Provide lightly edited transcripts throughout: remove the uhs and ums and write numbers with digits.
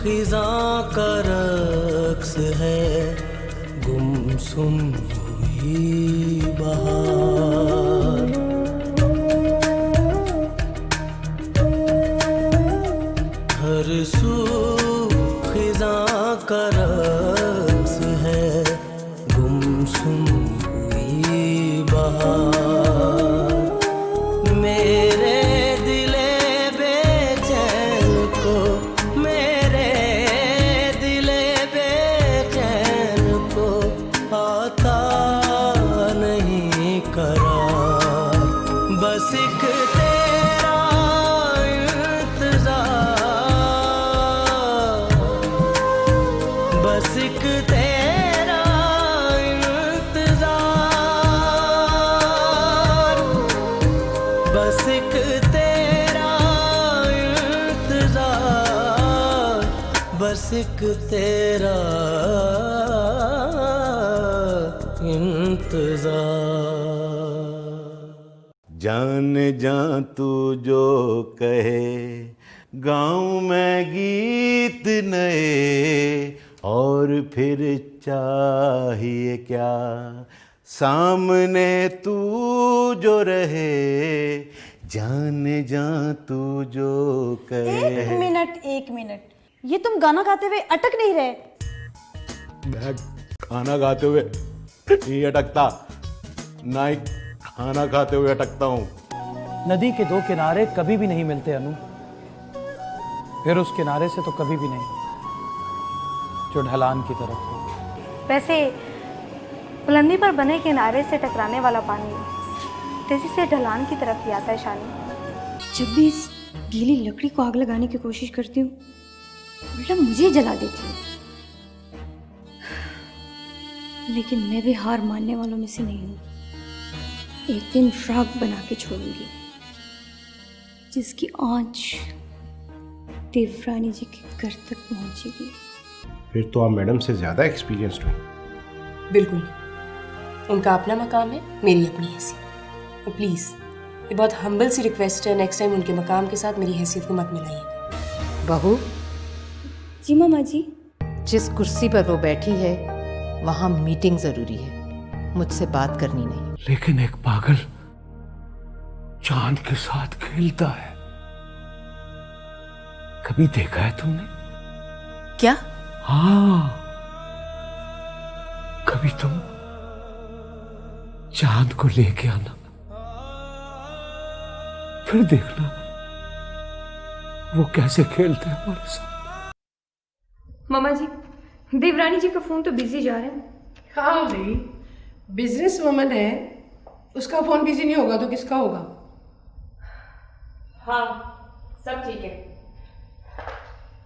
खिज़ां का रक्स है, गुमसुम हुई बहार। हर सू खिज़ां का रक्स है, गुमसुम हुई बहार। मेरे दिले बेचैन को, मेरे दिले बेचैन को आता नहीं करार। बस एक तेरा इंतजार, बस एक तेरा इंतजार, बस एक तेरा इंतजार, बस एक तेरा इंतजार। जान जा तू जो कहे, गाँव में गीत नए, और फिर चाहिए क्या, सामने तू जो रहे। जान जा तू जो कहे। एक मिनट, ये तुम गाना गाते हुए अटक नहीं रहे? मैं खाना गाते हुए नहीं अटकता, ना ही खाना खाते हुए अटकता हूँ। नदी के दो किनारे कभी भी नहीं मिलते अनु, फिर उस किनारे से तो कभी भी नहीं जो ढलान की तरफ हो। वैसे बुलंदी पर बने किनारे से टकराने वाला पानी तेजी से ढलान की तरफ ही आता है शानी। जब भी इस गीली लकड़ी को आग लगाने की कोशिश करती हूँ, उल्टा मुझे जला देती है। लेकिन मैं भी हार मानने वालों में से नहीं हूँ। एक दिन राख बना के छोड़ूंगी, जिसकी आंच देवरानी जी के घर तक पहुंचेगी। फिर तो आप मैडम से ज्यादा एक्सपीरियंस्ड हो। बिल्कुल, उनका अपना मकाम है, मेरी अपनी हैसियत। तो प्लीज़, ये बहुत हम्बल सी रिक्वेस्ट है, नेक्स्ट टाइम उनके मकाम के साथ मेरी हैसियत को मत मिलाइए। बहू, जी मामा जी। जिस कुर्सी पर वो बैठी है वहाँ मीटिंग जरूरी है, मुझसे बात करनी नहीं। लेकिन एक पागल चांद के साथ खेलता है, कभी देखा है तुमने? क्या? हाँ, कभी तुम चांद को लेके आना, फिर देखना वो कैसे खेलते हैं हमारे साथ। मामा जी, देवरानी जी का फोन तो बिजी जा रहा है। हाँ भाई, बिजनेस वुमन है, उसका फोन बिजी नहीं होगा तो किसका होगा? हाँ, सब ठीक है।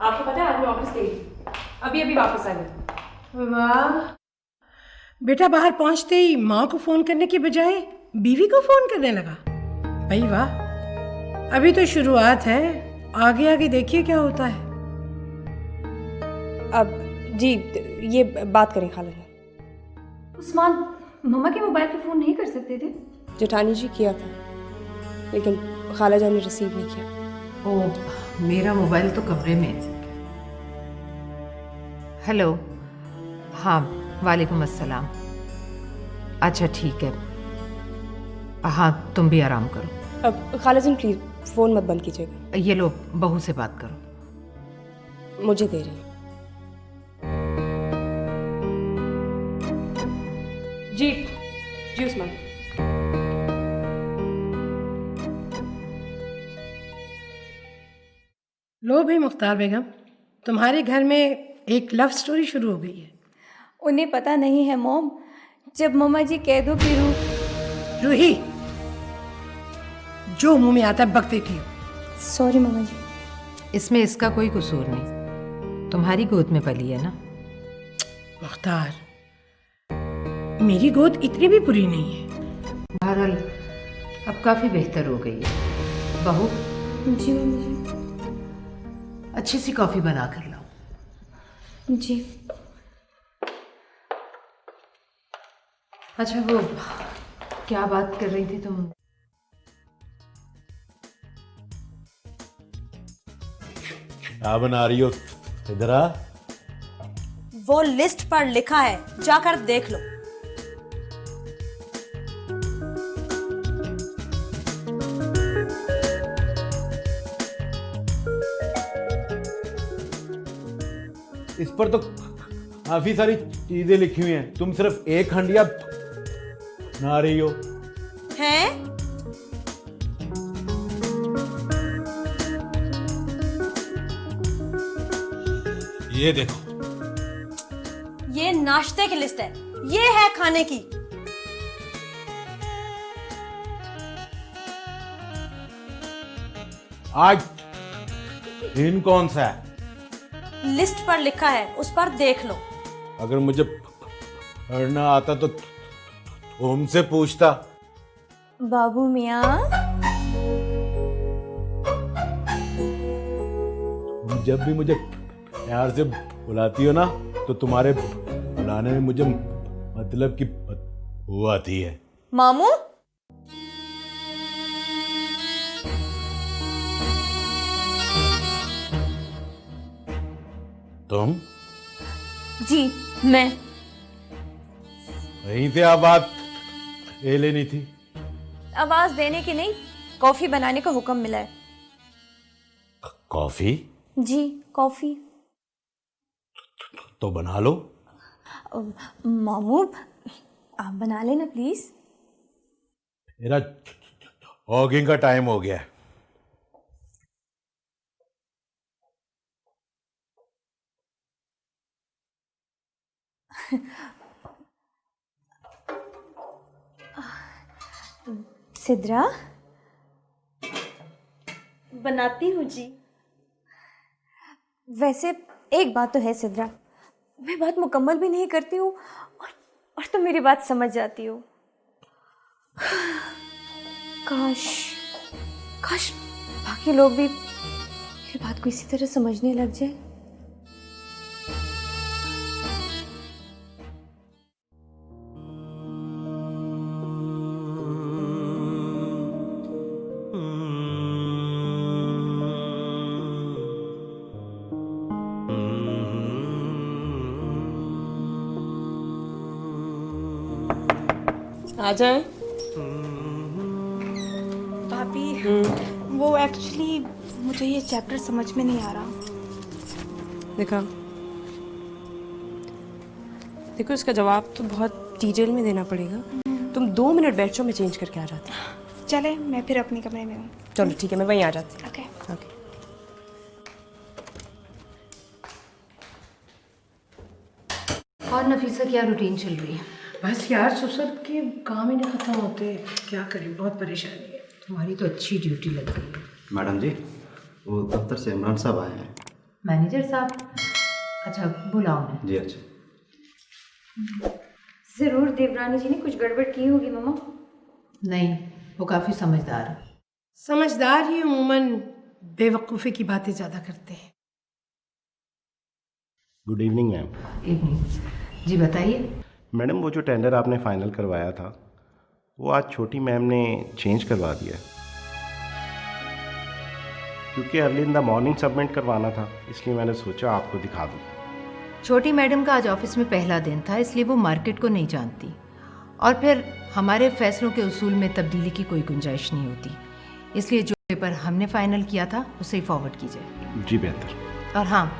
आपको पता है आज मैं ऑफिस गई, अभी वापस आई। वाह बेटा, बाहर पहुंचते ही माँ को फोन करने की बजाय बीवी को फोन करने लगा। भाई वाह, अभी तो शुरुआत है, आगे आगे देखिए क्या होता है। अब जी, ये बात करें खाला ने। उस्मान, मम्मा के मोबाइल पे फोन नहीं कर सकते थे? जेठानी जी किया था, लेकिन खाला जान ने रिसीव नहीं किया। ओह, मेरा मोबाइल तो कमरे में है। हेलो, हाँ, वालेकुम अस्सलाम। अच्छा ठीक है, हाँ तुम भी आराम करो। अब खाला जान प्लीज फ़ोन मत बंद कीजिएगा। ये लो, बहू से बात करो। मुझे दे रही हैं। जी उस्मान। लो भाई मुख्तार बेगम, तुम्हारे घर में एक लव स्टोरी शुरू हो गई है। उन्हें पता नहीं है मॉम, जब मम्मा जी कह दो कि रूही, जो मुंह में आता है बकते की हो। सॉरी मम्मा जी। इसमें इसका कोई कसूर नहीं, तुम्हारी गोद में पली है ना। मुख्तार, मेरी गोद इतनी भी बुरी नहीं है। बहरहाल अब काफ़ी बेहतर हो गई है। बहू, जी मम्मी जी। अच्छी सी कॉफ़ी बना कर लाओ। जी। अच्छा, वो क्या बात कर रही थी तुम? क्या बना रही हो इधर आ। वो लिस्ट पर लिखा है, जाकर देख लो। इस पर तो काफी सारी चीजें लिखी हुई हैं, तुम सिर्फ एक हंडिया बना रही हो। हैं? ये देखो, ये नाश्ते की लिस्ट है, ये है खाने की। आज दिन कौन सा है? लिस्ट पर लिखा है, उस पर देख लो। अगर मुझे पढ़ना आता तो तुमसे पूछता। बाबू मियाँ, तुम जब भी मुझे प्यार से बुलाती हो ना, तो तुम्हारे बुलाने में मुझे मतलब की वो आती है। मामू, तुम जी मैं। वहीं से आवाज ले लेनी थी। आवाज देने की नहीं, कॉफी बनाने का हुक्म मिला है। कॉफी? जी कॉफी। तो बना लो। मामू आप बना लेना प्लीज। मेरा जॉगिंग का टाइम हो गया है। सिद्रा, बनाती हूँ जी। वैसे एक बात तो है सिद्रा, मैं बात मुकम्मल भी नहीं करती हूँ और तुम मेरी बात समझ जाती हो। काश काश बाकी लोग भी मेरी बात को इसी तरह समझने लग जाए। आ जाए। भाभी, वो एक्चुअली मुझे ये चैप्टर समझ में नहीं आ रहा। देखा, देखो इसका जवाब तो बहुत डिटेल में देना पड़ेगा। तुम 2 मिनट बैठ जाओ, मैं चेंज करके आ जाती हूँ। चले, मैं फिर अपने कमरे में हूँ। चलो ठीक है, मैं वहीं आ जाती हूँ। ओके। ओके। और नफीसा क्या रूटीन चल रही है? बस यार, ससुर के काम ही नहीं खत्म होते, क्या करें, बहुत परेशानी है। तुम्हारी तो अच्छी ड्यूटी लग रही है। मैडम जी, वो दफ्तर से इमरान साहब आए हैं। मैनेजर साहब? अच्छा बुलाओ उन्हें। जी अच्छा। जरूर देवरानी जी ने कुछ गड़बड़ की होगी मम्मा। नहीं, वो काफ़ी समझदार है। समझदार ही अमूमन बेवकूफ़ी की बातें ज़्यादा करते हैं। Good evening ma'am. इवनिंग। जी बताइए। मैडम, वो जो टेंडर आपने फाइनल करवाया था, वो आज छोटी मैम ने चेंज करवा दिया, क्योंकि early in the morning submit करवाना था, इसलिए मैंने सोचा आपको दिखा दूँ। छोटी मैडम का आज ऑफिस में पहला दिन था, इसलिए वो मार्केट को नहीं जानती, और फिर हमारे फैसलों के उसूल में तब्दीली की कोई गुंजाइश नहीं होती, इसलिए जो पेपर हमने फाइनल किया था उसे ही फॉरवर्ड कीजिए। जी बेहतर। और हाँ,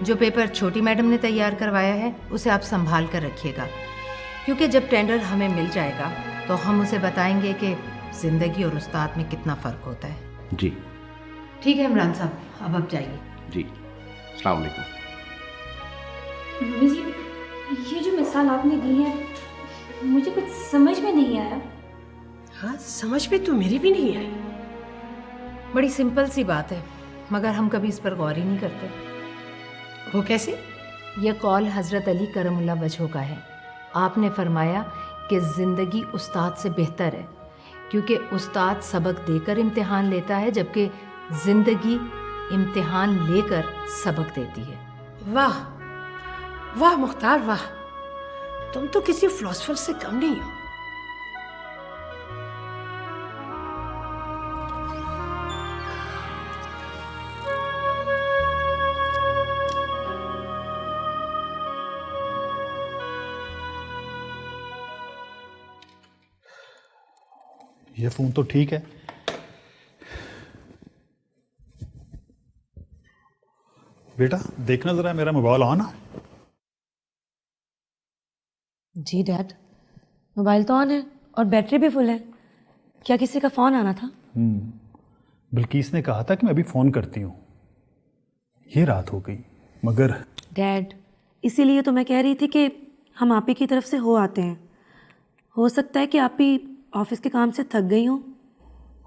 जो पेपर छोटी मैडम ने तैयार करवाया है उसे आप संभाल कर रखिएगा, क्योंकि जब टेंडर हमें मिल जाएगा तो हम उसे बताएंगे कि ज़िंदगी और उस्ताद में कितना फ़र्क होता है। जी ठीक है इमरान साहब, अब आप जाइए। जी, अस्सलाम वालेकुम। मम्मी जी, ये जो मिसाल आपने दी है मुझे कुछ समझ में नहीं आया। हाँ, समझ में तो मेरी भी नहीं आई। बड़ी सिंपल सी बात है, मगर हम कभी इस पर गौर ही नहीं करते। वो कैसे? यह कौल हज़रत अली करमुल्लाह वजह का है। आपने फरमाया कि ज़िंदगी उस्ताद से बेहतर है, क्योंकि उस्ताद सबक देकर इम्तिहान लेता है, जबकि ज़िंदगी इम्तिहान लेकर सबक देती है। वाह वाह मुख्तार वाह, तुम तो किसी फिलोसफर से कम नहीं हो। ये फ़ोन तो ठीक है। बेटा देखना ज़रा मेरा मोबाइल ऑन है। जी डैड, मोबाइल तो ऑन है और बैटरी भी फुल है। क्या किसी का फ़ोन आना था? बिल्किस ने कहा था कि मैं अभी फ़ोन करती हूँ। ये रात हो गई मगर। डैड, इसीलिए तो मैं कह रही थी कि हम आप ही की तरफ से हो आते हैं। हो सकता है कि आप ही ऑफिस के काम से थक गई हो।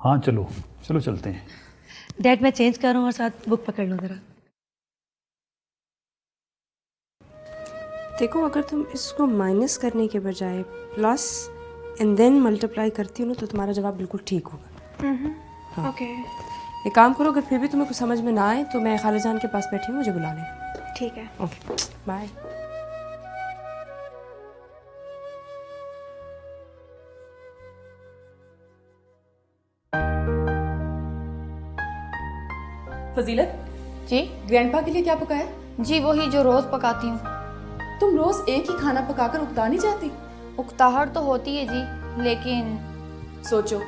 हाँ चलो चलो चलते हैं। डैड मैं चेंज कर रहा हूँ और साथ बुक पकड़ लो ज़रा। देखो, अगर तुम इसको माइनस करने के बजाय प्लस एंड देन मल्टीप्लाई करती हो ना तो तुम्हारा जवाब बिल्कुल ठीक होगा। हाँ। ओके। एक काम करो, अगर फिर भी तुम्हें कुछ समझ में ना आए तो मैं खालाजान के पास बैठी हूँ, मुझे बुला लें। ठीक है। Okay bye. Fazilat ji, grandpa के लिए क्या पकाया? जी वही जो रोज पकाती हूँ। तुम रोज एक ही खाना पकाकर उकता नहीं जाती? उकताहट तो होती है जी, लेकिन सोचो,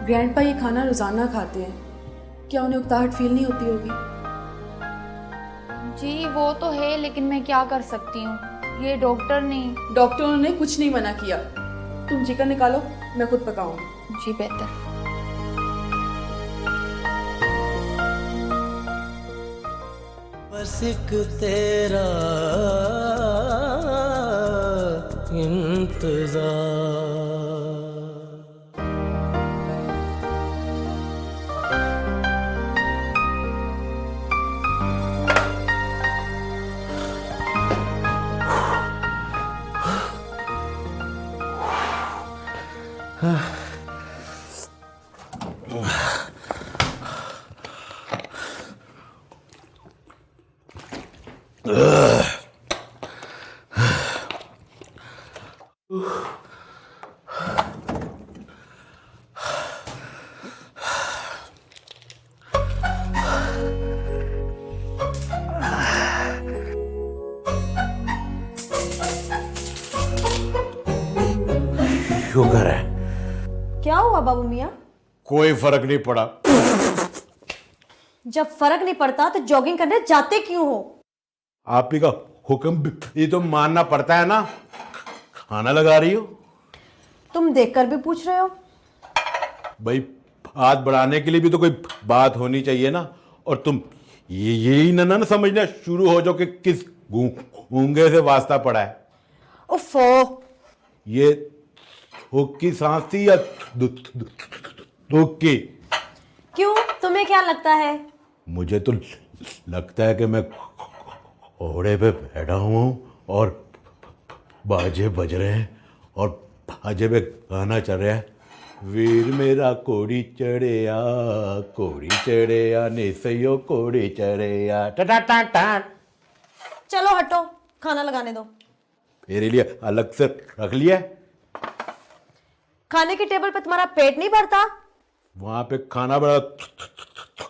ग्रैंडपा ये खाना रोजाना खाते हैं, क्या उन्हें उकताहट फील नहीं होती होगी? जी वो तो है, लेकिन मैं क्या कर सकती हूँ, ये डॉक्टरों ने कुछ नहीं मना किया। तुम चिकन निकालो, मैं खुद पकाऊंगी। जी बेहतर। बस एक तेरा इंतजार। शुक्र है। क्या हुआ बाबू मियाँ? कोई फर्क नहीं पड़ा। जब फर्क नहीं पड़ता तो जॉगिंग करने जाते क्यों हो? आप ही का हुक्म ये तो मानना पड़ता है ना। खाना लगा रही हो? तुम देखकर भी पूछ रहे हो? भाई हाथ बढ़ाने के लिए भी तो कोई बात होनी चाहिए ना। और तुम यही ना समझना शुरू हो जाओ कि किस गूंगे से वास्ता पड़ा है। उफ़ो। ये हुक की सांस थी या दुख की? क्यों, तुम्हें क्या लगता है? मुझे तो लगता है कि मैं घोड़े पे बैठा हुआ हूँ और बाजे बज रहे हैं और बाजे पे गाना चल रहा है। वीर मेरा कोड़ी चढ़े निसयो कोड़ी चढ़े टा। चलो हटो, खाना लगाने दो। मेरे लिए अलग से रख लिया? खाने की टेबल पे तुम्हारा पेट नहीं भरता? वहां पे खाना बड़ा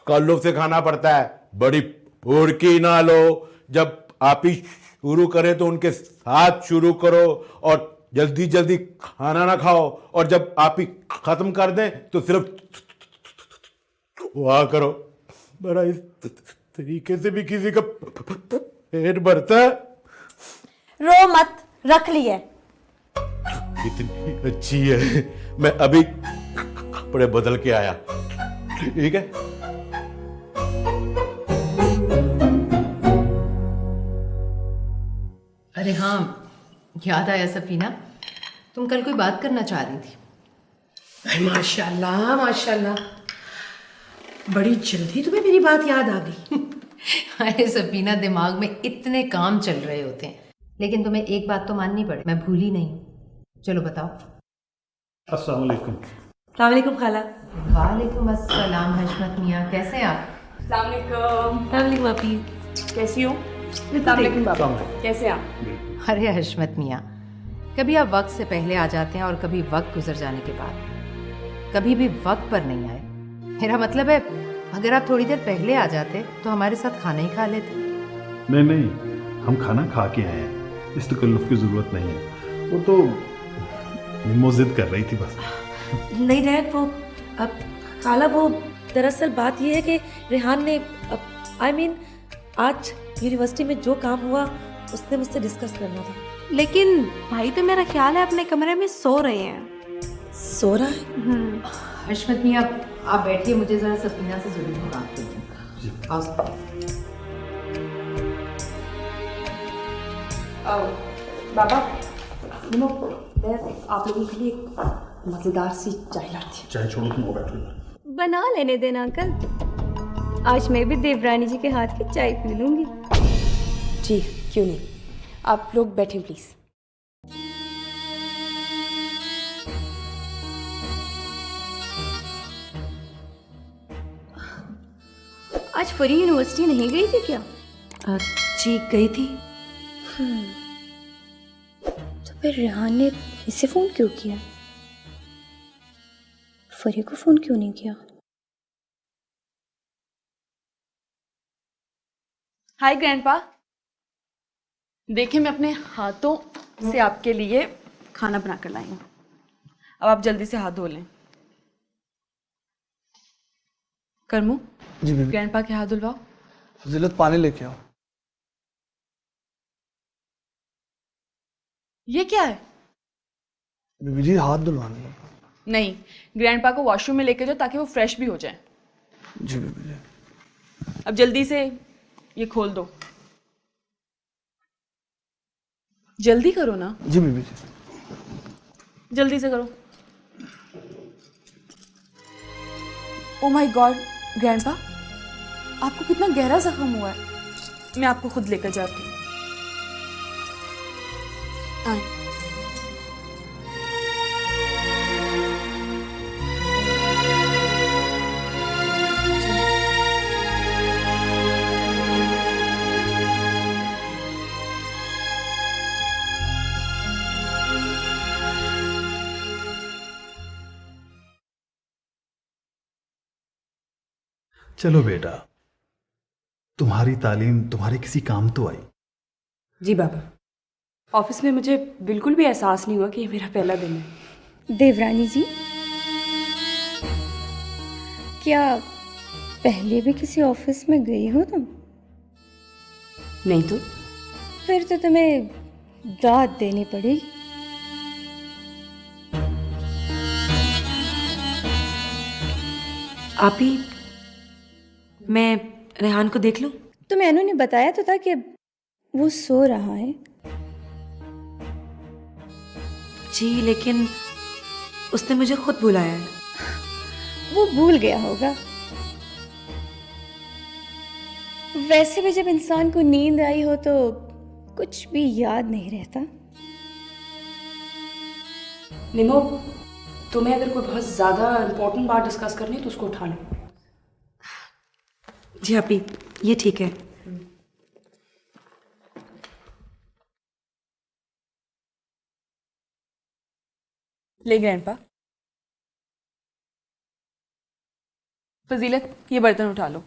कल्लू से खाना पड़ता है। बड़ी भुड़की ना लो। जब आप ही शुरू करें तो उनके साथ शुरू करो और जल्दी जल्दी खाना ना खाओ। और जब आप ही खत्म कर दें तो सिर्फ दुआ करो। बड़ा इस तरीके से भी किसी का पेट भरता है? रो मत, रख ली है। इतनी अच्छी है। मैं अभी कपड़े बदल के आया। ठीक है? अरे हाँ, याद आया सफीना, तुम कल कोई बात करना चाह रही थी। माशाल्लाह माशाल्लाह, बड़ी जल्दी तुम्हें मेरी बात याद आ गई। अरे सफीना, दिमाग में इतने काम चल रहे होते हैं, लेकिन तुम्हें एक बात तो माननी पड़े, मैं भूली नहीं हूँ। चलो बताओ। अस्सलाम वालेकुम। अस्सलाम वालेकुम खाला। वालेकुम अस्सलाम हशमत मियाँ, कैसे हैं आप? अस्सलाम वालेकुम। वालेकुम आपी, कैसी हो? अस्सलाम वालेकुम बाबा, कैसे आप? अरे हशमत मियाँ, कभी आप वक्त से पहले आ जाते हैं और कभी वक्त गुजर जाने के बाद। कभी भी वक्त पर नहीं आए। मेरा मतलब है, अगर आप थोड़ी देर पहले आ जाते तो हमारे साथ खाना ही खा लेते। नहीं, हम खाना खा के आए हैं, इस तकल्लुफ़ की ज़रूरत नहीं है। वो तो निम्मो ज़िद कर रही थी बस। नहीं डैड, वो अब खाला, वो दरअसल बात ये है कि रेहान ने आज यूनिवर्सिटी में जो काम हुआ उसने मुझसे डिस्कस करना था। लेकिन भाई तो मेरा ख्याल है अपने कमरे में सो रहे हैं। सो रहा है? हशमत मियाँ आप बैठिए, मुझे ज़रा सफीना से ज़रूरी बात करनी है। बाबा सुनो, मैं आप लोगों के लिए एक मज़ेदार सी चाय लाती हूँ। चाय छोड़ो, तुम बैठो। बना लेने देना अंकल, आज मैं भी देवरानी जी के हाथ की चाय पी लूंगी। जी क्यों नहीं, आप लोग बैठें प्लीज़। आज फरी यूनिवर्सिटी नहीं गई थी क्या? जी गई थी। तो फिर रेहान ने इसे फोन क्यों किया? फरी को फोन क्यों नहीं किया? हाय ग्रैंडपा, देखिए मैं अपने हाथों से आपके लिए खाना बना कर लाई हूँ। अब आप जल्दी से हाथ धो लें। करमू, जी बीबी। ग्रैंडपा के हाथ धुलवाओ। फजीलत पानी लेके आओ। ये क्या है? बीबी जी हाथ धुलवाने हैं। नहीं, ग्रैंडपा को वॉशरूम में लेके जाओ ताकि वो फ्रेश भी हो जाए। जी बीबी जी। अब जल्दी से ये खोल दो, जल्दी करो ना। जी बीबी जी। जल्दी से करो। ओ माय गॉड ग्रैंडपा, आपको कितना गहरा जख्म हुआ है। मैं आपको खुद लेकर जाती हूँ। आए। चलो बेटा, तुम्हारी तालीम तुम्हारे किसी काम तो आई। जी बाबा, ऑफिस में मुझे बिल्कुल भी एहसास नहीं हुआ कि ये मेरा पहला दिन है। देवरानी जी, क्या पहले भी किसी ऑफिस में गई हो तुम? नहीं तो? फिर तो तुम्हें दाद देनी पड़ेगी। आप ही, मैं रेहान को देख लूं? तो मैंने ने बताया तो था कि वो सो रहा है। जी लेकिन उसने मुझे खुद बुलाया है। वो भूल गया होगा। वैसे भी जब इंसान को नींद आई हो तो कुछ भी याद नहीं रहता। निमो, तुम्हें अगर कोई बहुत ज्यादा इंपॉर्टेंट बात डिस्कस करनी है तो उसको उठा लो। जी आप ही, ये ठीक है। ले ग्रैंडपा। फजीलत, ये बर्तन उठा लो।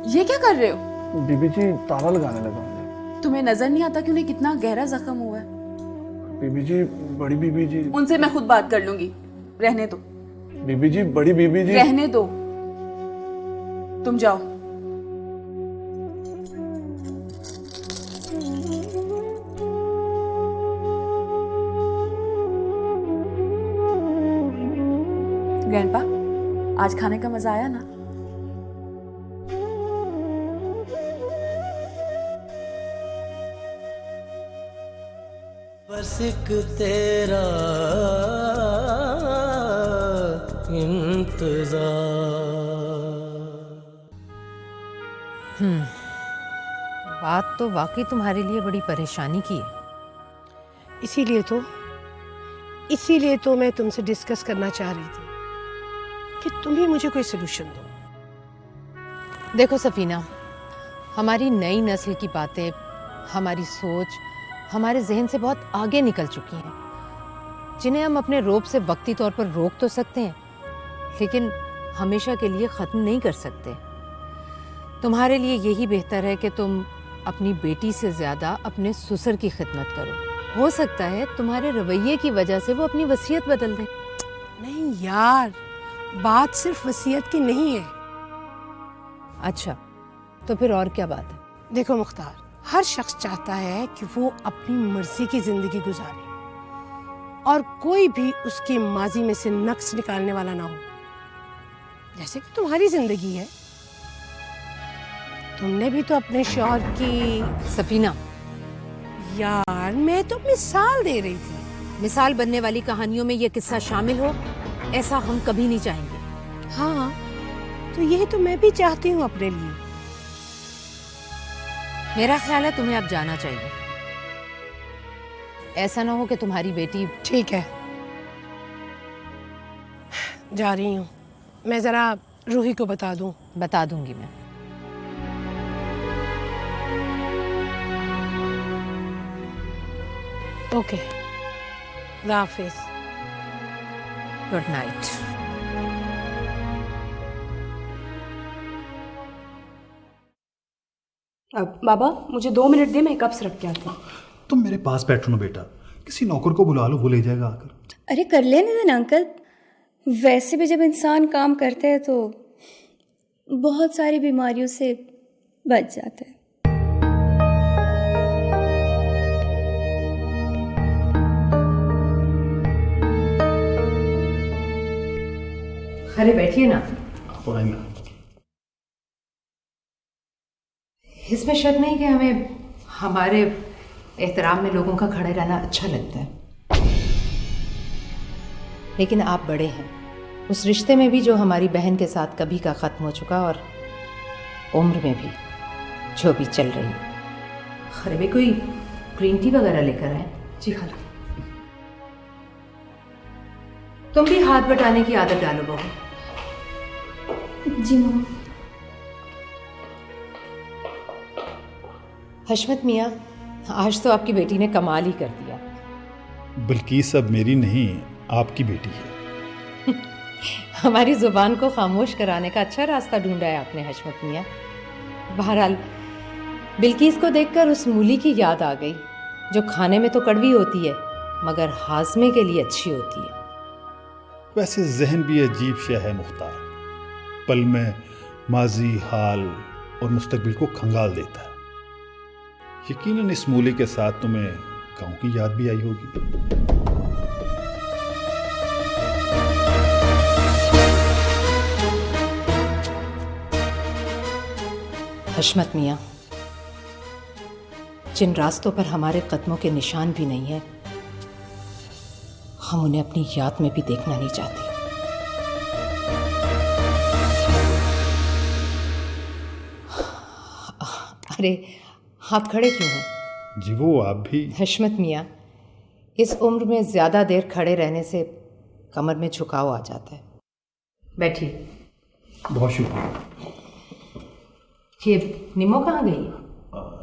ये क्या कर रहे हो? बीबी जी ताला लगाने लगा। तुम्हें नजर नहीं आता कि उन्हें कितना गहरा जख्म हुआ है? बीबी जी, बड़ी बीबी जी। उनसे मैं खुद बात कर लूंगी, रहने दो। बीबी जी, बड़ी बीबी जी। रहने दो, तुम जाओ। ग्रैंडपा, आज खाने का मजा आया ना? बस एक तेरा इंतजार। बात तो वाकई तुम्हारे लिए बड़ी परेशानी की है। इसीलिए तो मैं तुमसे डिस्कस करना चाह रही थी कि तुम ही मुझे कोई सलूशन दो। देखो सफीना, हमारी नई नस्ल की बातें, हमारी सोच हमारे जहन से बहुत आगे निकल चुकी हैं, जिन्हें हम अपने रौब से वक्ती तौर पर रोक तो सकते हैं, लेकिन हमेशा के लिए ख़त्म नहीं कर सकते। तुम्हारे लिए यही बेहतर है कि तुम अपनी बेटी से ज़्यादा अपने ससुर की खिदमत करो। हो सकता है तुम्हारे रवैये की वजह से वो अपनी वसीयत बदल दे। नहीं यार, बात सिर्फ वसीयत की नहीं है। अच्छा, तो फिर और क्या बात है? देखो मुख्तार, हर शख्स चाहता है कि वो अपनी मर्जी की जिंदगी गुजारे और कोई भी उसके माजी में से नक्स निकालने वाला ना हो, जैसे कि तुम्हारी जिंदगी है। तुमने भी तो अपने शौहर की। सफीना, यार मैं तो मिसाल दे रही थी। मिसाल बनने वाली कहानियों में ये किस्सा शामिल हो, ऐसा हम कभी नहीं चाहेंगे। हाँ, तो यही तो मैं भी चाहती हूँ अपने लिए। मेरा ख्याल है तुम्हें अब जाना चाहिए। ऐसा ना हो कि तुम्हारी बेटी। ठीक है, जा रही हूँ। मैं जरा रूही को बता दूँ। बता दूंगी मैं। ओके, खुदा हाफिज। Good night. अब बाबा मुझे 2 मिनट दे, मैं कप्स रख के आती हूँ। तुम मेरे पास बैठो ना बेटा, किसी नौकर को बुला लो, वो ले जाएगा आकर। अरे कर लेने देना अंकल, वैसे भी जब इंसान काम करते हैं तो बहुत सारी बीमारियों से बच जाता है। अरे बैठिए ना। इसमें शक नहीं कि हमें हमारे एहतराम में लोगों का खड़े रहना अच्छा लगता है, लेकिन आप बड़े हैं। उस रिश्ते में भी जो हमारी बहन के साथ कभी का ख़त्म हो चुका, और उम्र में भी जो भी चल रही है। अरे भाई कोई ग्रीन टी वगैरह लेकर आए? जी खाला। तुम भी हाथ बटाने की आदत डालो बहू। जी मम्मा। हशमत मियाँ, आज तो आपकी बेटी ने कमाल ही कर दिया। बिल्किस अब मेरी नहीं, आपकी बेटी है। हमारी जुबान को खामोश कराने का अच्छा रास्ता ढूंढा है आपने हशमत मियाँ। बहरहाल बिल्किस को देखकर उस मूली की याद आ गई, जो खाने में तो कड़वी होती है मगर हाजमे के लिए अच्छी होती है। वैसे जहन भी अजीब शय है मुख्तार, पल में माजी, हाल और मुस्तकबिल को खंगाल देता है। यकीनन इस मूली के साथ तुम्हें गांव की याद भी आई होगी। हशमत मियाँ, जिन रास्तों पर हमारे कदमों के निशान भी नहीं है, हम उन्हें अपनी याद में भी देखना नहीं चाहते। अरे आप खड़े क्यों हैं? जी वो आप भी। हशमत मियाँ, इस उम्र में ज्यादा देर खड़े रहने से कमर में झुकाव आ जाता है। बैठिए। बहुत शुक्रिया। ये निमो कहाँ गई?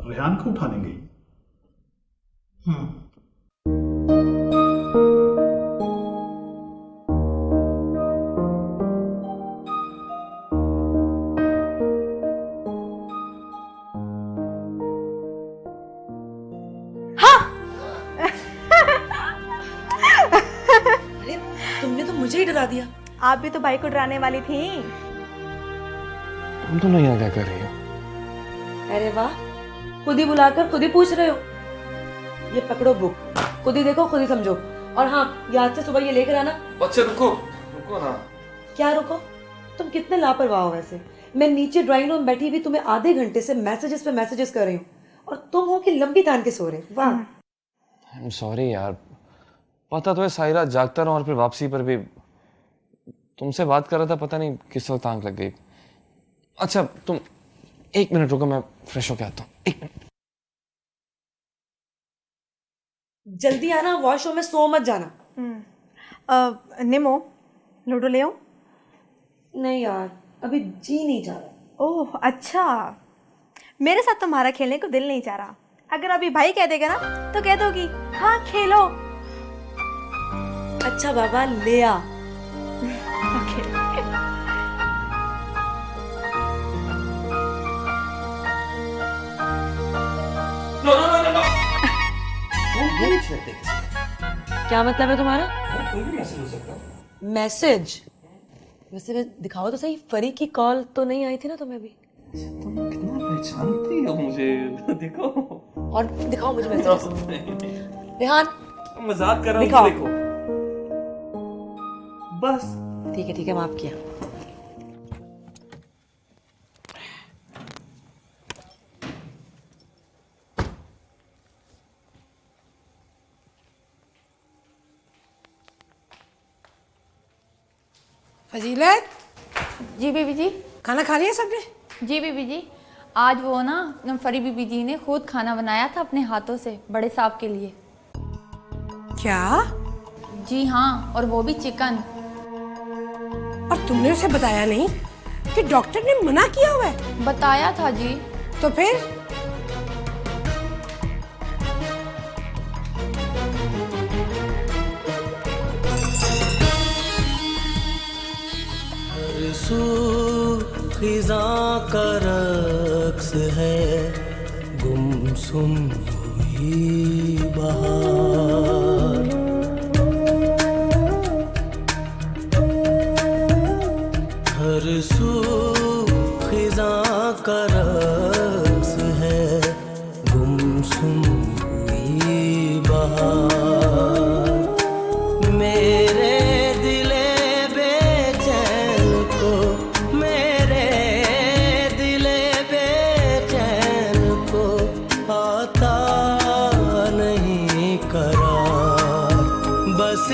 रेहान को उठाने गई। अरे तुमने तो मुझे ही डरा दिया। आप भी तो भाई को डराने वाली थी। तुम दोनों यहाँ क्या कर रही हो? अरे वाह, खुद ही बुलाकर खुद ही पूछ रहे हो। ये पकड़ो बुक, खुद ही देखो खुद ही समझो। और हाँ, याद से सुबह ये लेकर आना। बच्चे रुको रुको ना। क्या रुको? तुम कितने लापरवाह हो वैसे। मैं नीचे ड्राइंग रूम बैठी हुई तुम्हें आधे घंटे से मैसेजेस पे मैसेजेस कर रही हूँ और तुम हो कि लंबी तान के सो रहे। वाह। आई एम सॉरी यार, पता तो है सारी रात जागता रहा और फिर वापसी पर भी तुमसे बात कर रहा था, पता नहीं किस वक्त आंख लग गई। अच्छा तुम 1 मिनट रुको, मैं फ्रेश होके आता हूँ। 1 मिनट। जल्दी आना, वॉशरूम में सो मत जाना। निमो, लूडो ले आऊं? नहीं यार, अभी जी नहीं जा रहा। ओह अच्छा, मेरे साथ तुम्हारा खेलने को दिल नहीं चाह रहा। अगर अभी भाई कह देगा ना तो कह दोगी हाँ खेलो। अच्छा बाबा, ले आ। नो नो नो नो क्या मतलब है तुम्हारा? कोई भी मैसेज हो सकता है। मैसेज? वैसे दिखाओ तो सही, फरी की कॉल तो नहीं आई थी ना तुम्हें भी? तुम कितना पहचानती हो मुझे, देखो। और दिखाओ मुझे मैसेज। रेहान मजाक कर रहा हूँ, दिखाओ। देखो बस। ठीक है माफ किया। फजीलत। जी बीबी जी। खाना खा लिया सबने? जी बीबी जी, आज वो ना फरी बीबी जी ने खुद खाना बनाया था अपने हाथों से बड़े साहब के लिए। क्या? जी हाँ, और वो भी चिकन। और तुमने उसे बताया नहीं कि डॉक्टर ने मना किया हुआ है? बताया था जी। तो फिर? खिज़ां का रक्स है, गुमसुम हुई बहार। हर सू खिज़ां का रक्स है, गुमसुम हुई बहार। मेरे बस